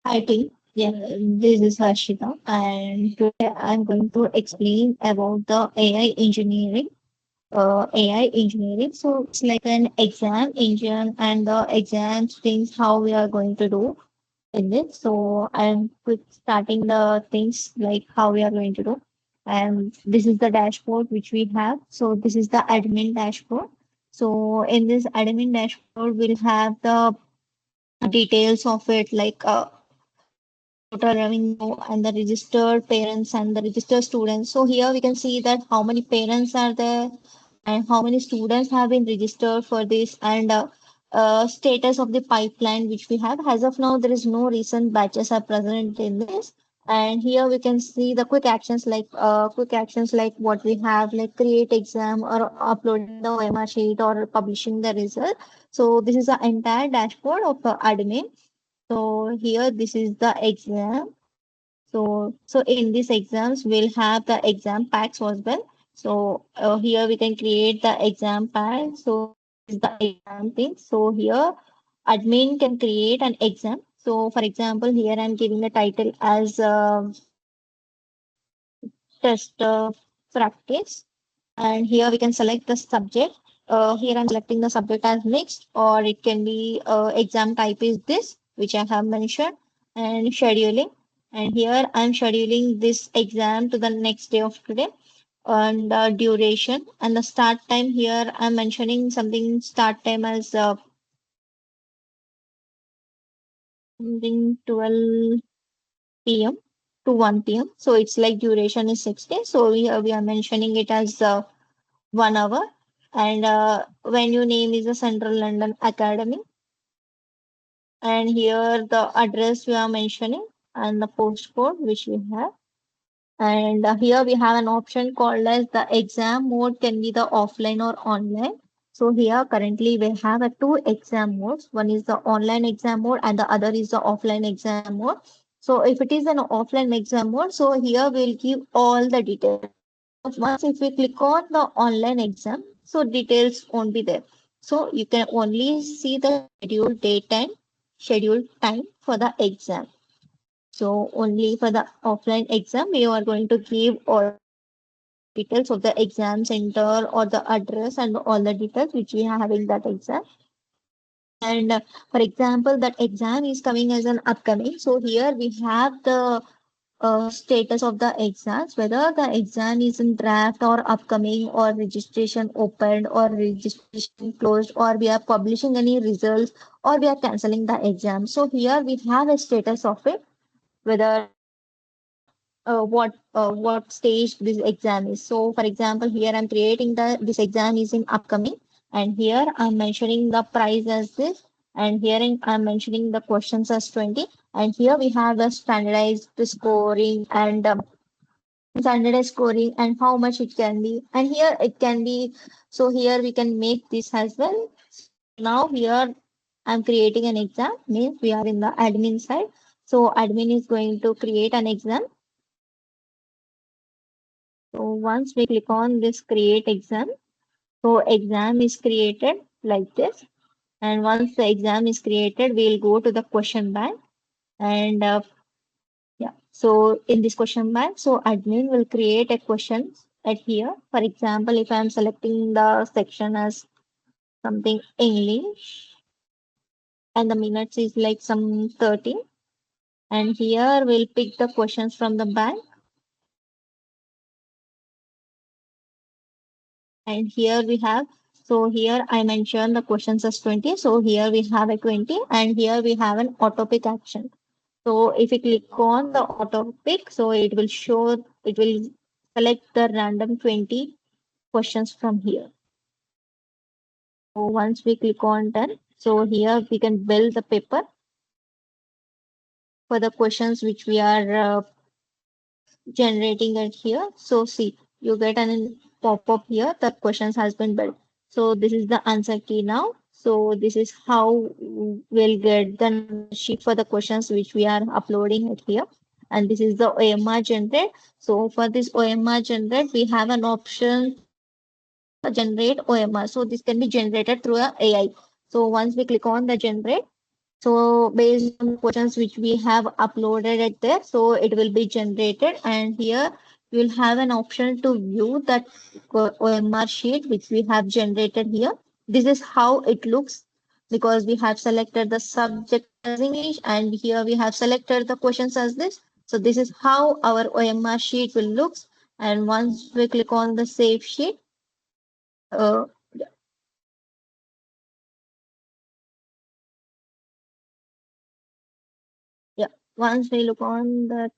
Hi team. Yeah, this is Harshita, and today I'm going to explain about the AI engineering. AI engineering. So it's like an exam engine, and the exam things how we are going to do in this. So I'm quick starting the things like how we are going to do. And this is the dashboard which we have. So this is the admin dashboard. So in this admin dashboard, we'll have the details of it like total revenue and the registered parents and the registered students. So here we can see that how many parents are there and how many students have been registered for this and status of the pipeline which we have. As of now, there is no recent batches are present in this. And here we can see the quick actions like what we have like create exam or uploading the OMR sheet or publishing the result. So this is the entire dashboard of admin. So here this is the exam. So in these exams we'll have the exam packs as well. So here we can create the exam pack. So this is the exam thing. So here admin can create an exam. So for example, here I'm giving the title as test practice. And here we can select the subject. Here I'm selecting the subject as mixed, or it can be exam type is this, which I have mentioned, and scheduling. And here I'm scheduling this exam to the next day of today. And duration and the start time here I'm mentioning something start time as something 12 p.m. to 1 p.m. So it's like duration is 6 days. So we are mentioning it as 1 hour. And venue name is the Central London Academy. And here the address we are mentioning and the postcode which we have. And here we have an option called as the exam mode can be the offline or online. So here currently we have a two exam modes. One is the online exam mode and the other is the offline exam mode. So if it is an offline exam mode, so here we'll give all the details. Once if we click on the online exam, so details won't be there. So you can only see the scheduled date and scheduled time for the exam. So only for the offline exam, we are going to give all details of the exam center or the address and all the details which we have in that exam. And for example, that exam is coming as an upcoming. So here we have the status of the exams, whether the exam is in draft or upcoming or registration opened or registration closed or we are publishing any results or we are canceling the exam. So here we have a status of it, whether what stage this exam is. So for example, here I'm creating the this exam is in upcoming, and here I'm mentioning the price as this, and here I'm mentioning the questions as 20, and here we have the standardized scoring and how much it can be, and here it can be. So here we can make this as well. Now here I'm creating an exam, means we are in the admin side. So admin is going to create an exam. So once we click on this create exam, so exam is created like this. And once the exam is created, we'll go to the question bank. And yeah, so in this question bank, so admin will create a question at here. For example, if I'm selecting the section as something English and the minutes is like some 30. And here we'll pick the questions from the bank. And here we have, so here I mentioned the questions as 20. So here we have a 20 and here we have an auto pick action. So if you click on the auto pick, so it will show, it will select the random 20 questions from here. So once we click on done, so here we can build the paper for the questions which we are generating it here. So see, you get an pop-up here, the questions has been built. So this is the answer key now. So this is how we'll get the number sheet for the questions which we are uploading it here. And this is the OMR generate. So for this OMR generate, we have an option generate OMR. So this can be generated through a AI. So once we click on the generate, So based on the questions which we have uploaded it there, so it will be generated, and here you will have an option to view that OMR sheet which we have generated here. This is how it looks because we have selected the subject as English, and here we have selected the questions as this. So this is how our OMR sheet will look. And once we click on the save sheet, uh, yeah, once we look on that.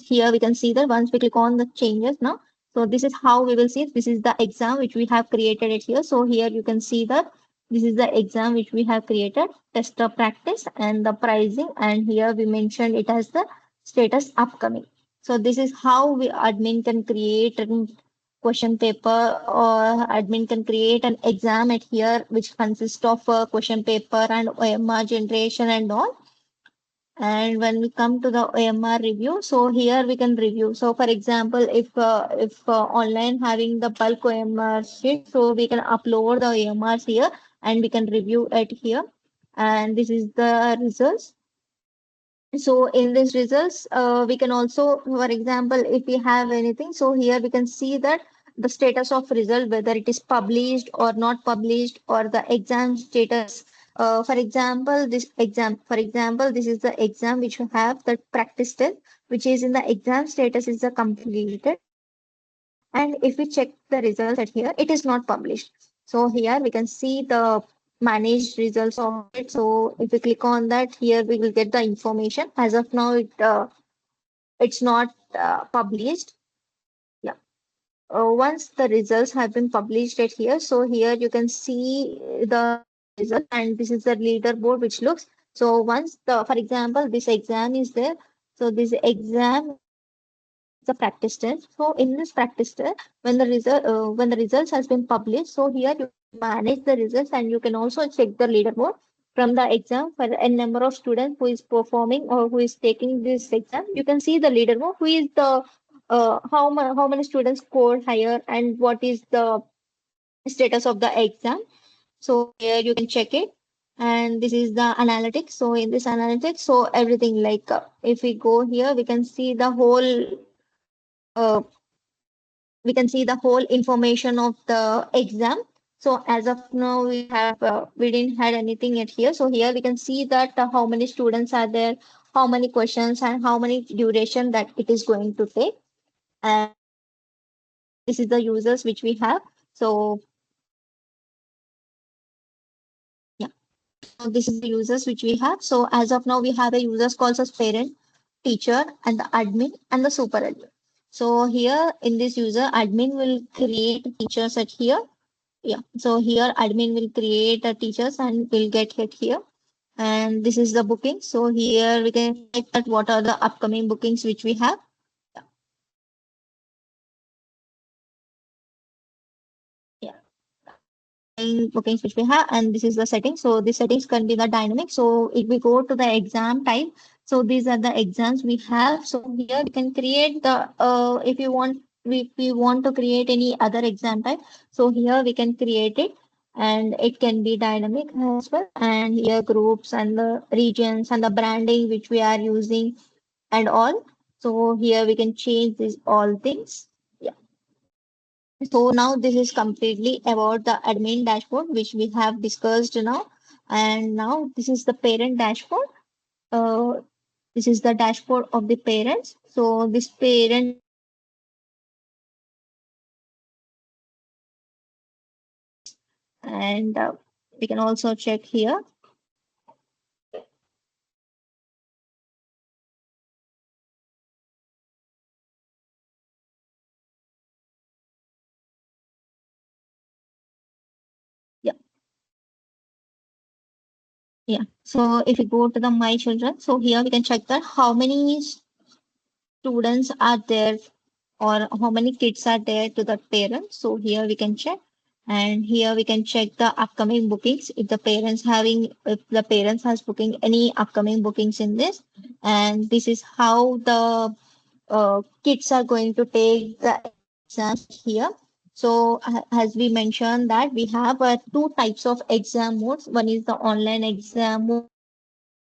Here we can see that once we click on the changes now, so this is how we will see it. This is the exam which we have created it here. So here you can see that this is the exam which we have created, tester practice and the pricing, and here we mentioned it as the status upcoming. So this is how we admin can create a question paper, or admin can create an exam at here which consists of a question paper and OMR generation and all. And when we come to the OMR review, so here we can review. So for example, if online having the bulk OMR sheet, so we can upload the OMRs here and we can review it here. And this is the results. So in these results, we can also, for example, if we have anything, so here we can see that the status of result, whether it is published or not published, or the exam status. For example, this is the exam which you have the practice test, which is in the exam status is the completed. And if we check the results at here, it is not published. So here we can see the managed results of it. So if we click on that, here we will get the information. As of now, it's not published. Yeah. Once the results have been published at here, so here you can see the result, and this is the leaderboard which looks. So once for example, this exam is there. So this exam the practice test. So in this practice test, when the results has been published, so here you manage the results and you can also check the leaderboard from the exam for a number of students who is performing or who is taking this exam. You can see the leaderboard, who is the how many students scored higher and what is the status of the exam. So here you can check it. And this is the analytics. So in this analytics, so everything like if we go here, uh, we can see the whole information of the exam. So as of now, we didn't had anything yet here. So here we can see that how many students are there, how many questions, and how many duration that it is going to take. And this is the users which we have. So yeah, so this is the users which we have. So as of now, we have a users calls as parent, teacher, and the admin and the super admin. So here in this user, admin will create teachers at here. Yeah, so here admin will create a teachers and will get hit here. And this is the booking. So here we can check that what are the upcoming bookings which we have. Yeah, bookings which we have, and this is the settings. So the settings can be the dynamic. So if we go to the exam type, so these are the exams we have. So here we can create the if you want, if we want to create any other exam type, so here we can create it, and it can be dynamic as well. And here groups and the regions and the branding which we are using and all. So here we can change these all things. Yeah. So now this is completely about the admin dashboard, which we have discussed now. And now this is the parent dashboard. Uh, this is the dashboard of the parents. So this parent, and we can also check here. Yeah, yeah. So if we go to the my children, so here we can check that how many students are there or how many kids are there to the parents. So here we can check. And here we can check the upcoming bookings if the parents has booking any upcoming bookings in this. And this is how the kids are going to take the exams here. So as we mentioned that we have two types of exam modes. One is the online exam mode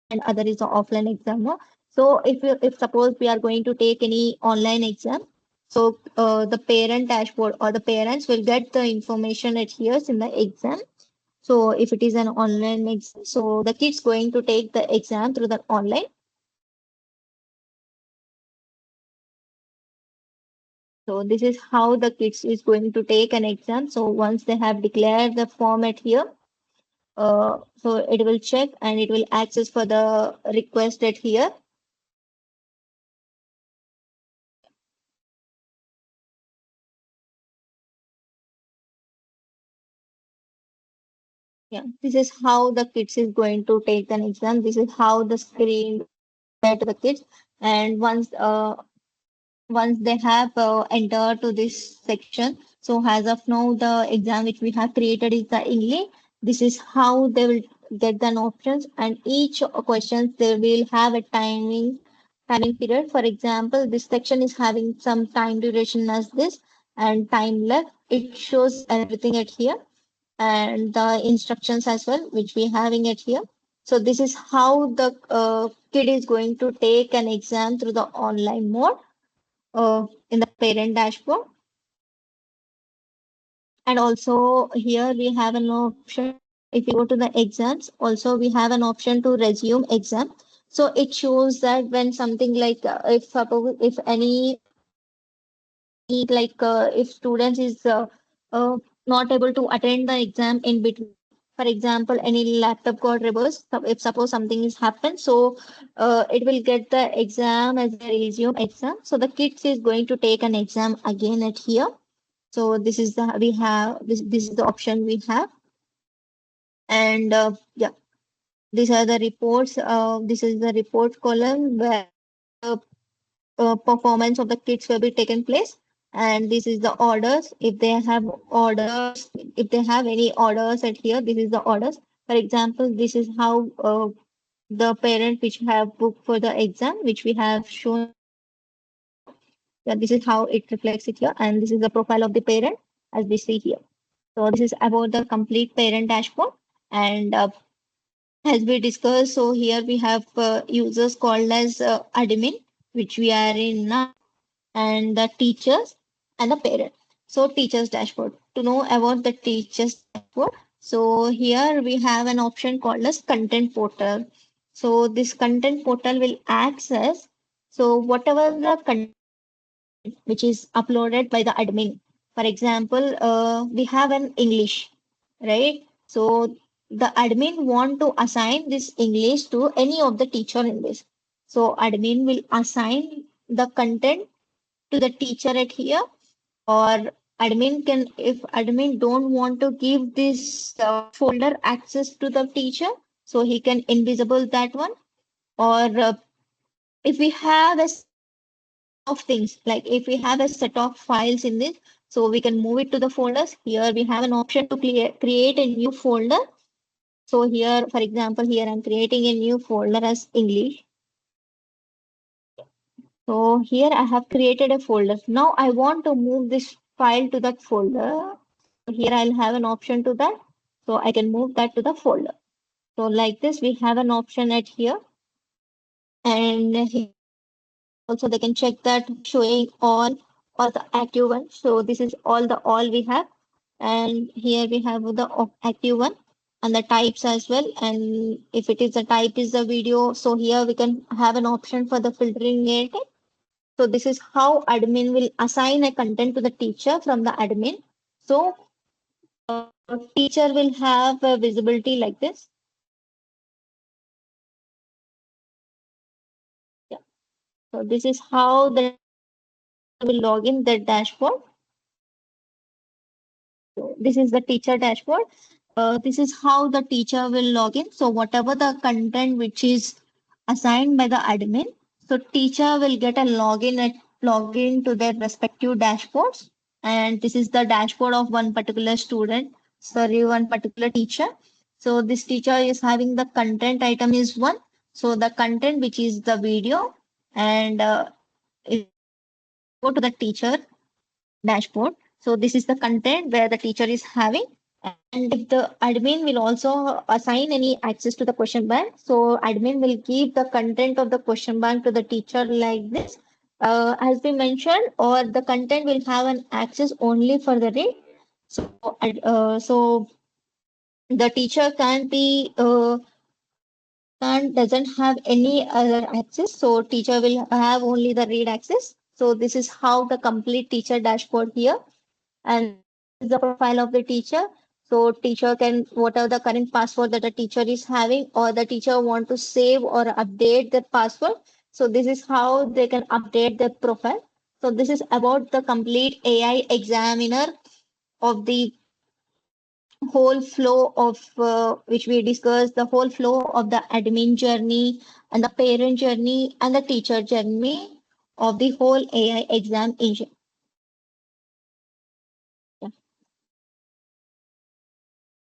and other is the offline exam mode. So if suppose we are going to take any online exam, so the parent dashboard or the parents will get the information it hears in the exam. So if it is an online exam, so the kids going to take the exam through the online. So this is how the kids is going to take an exam. So once they have declared the format here, so it will check and it will access for the requested here. Yeah, this is how the kids is going to take an exam. This is how the screen to the kids. And once they have entered to this section, so as of now, the exam which we have created is the English. This is how they will get the options, and each questions they will have a timing period. For example, this section is having some time duration as this and time left. It shows everything at here and the instructions as well, which we having it here. So this is how the kid is going to take an exam through the online mode in the parent dashboard. And also here we have an option. If you go to the exams, also we have an option to resume exam. So it shows that when something like if suppose if any if students is uh, not able to attend the exam in between, for example any laptop got reversed, so if suppose something is happened, so it will get the exam as a resume exam, so the kids is going to take an exam again at here. So this is the we have this is the option we have. And yeah, these are the reports. This is the report column where uh, performance of the kids will be taken place. And this is the orders. If they have orders, if they have any orders at here, this is the orders. For example, this is how the parent which have booked for the exam, which we have shown before. Yeah, this is how it reflects it here. And this is the profile of the parent as we see here. So this is about the complete parent dashboard. And as we discussed, so here we have users called as admin, which we are in now, and the teachers and the parent. So teachers dashboard. To know about the teachers dashboard, so here we have an option called as content portal. So this content portal will access so whatever the content which is uploaded by the admin. For example, we have an English, right? So the admin want to assign this English to any of the teacher in this. So admin will assign the content to the teacher at here, or admin can, if admin don't want to give this folder access to the teacher, so he can invisible that one. Or if we have a of things like if we have a set of files in this, so we can move it to the folders. Here we have an option to create a new folder. So here, for example, here I'm creating a new folder as English. So here I have created a folder. Now I want to move this file to that folder. Here I'll have an option to that. So I can move that to the folder. So like this, we have an option at here. And here also they can check that showing all the active one. So this is all we have. And here we have the active one and the types as well. And if it is the type is the video, so here we can have an option for the filtering it. So this is how admin will assign a content to the teacher from the admin. So teacher will have a visibility like this. Yeah. So this is how the will log in the dashboard. So this is the teacher dashboard. This is how the teacher will log in. So whatever the content which is assigned by the admin, so teacher will get a login to their respective dashboards. And this is the dashboard of one particular student, sorry, one particular teacher. So this teacher is having the content item is one. So the content which is the video, and if you go to the teacher dashboard. So this is the content where the teacher is having. And if the admin will also assign any access to the question bank, so admin will give the content of the question bank to the teacher like this. As we mentioned, or the content will have an access only for the read. So the teacher can't be can't doesn't have any other access. So teacher will have only the read access. So this is how the complete teacher dashboard here. And this is the profile of the teacher. So teacher can whatever the current password that the teacher is having, or the teacher want to save or update the password. So this is how they can update their profile. So this is about the complete AI examiner of the whole flow of which we discussed, the whole flow of the admin journey and the parent journey and the teacher journey of the whole AI exam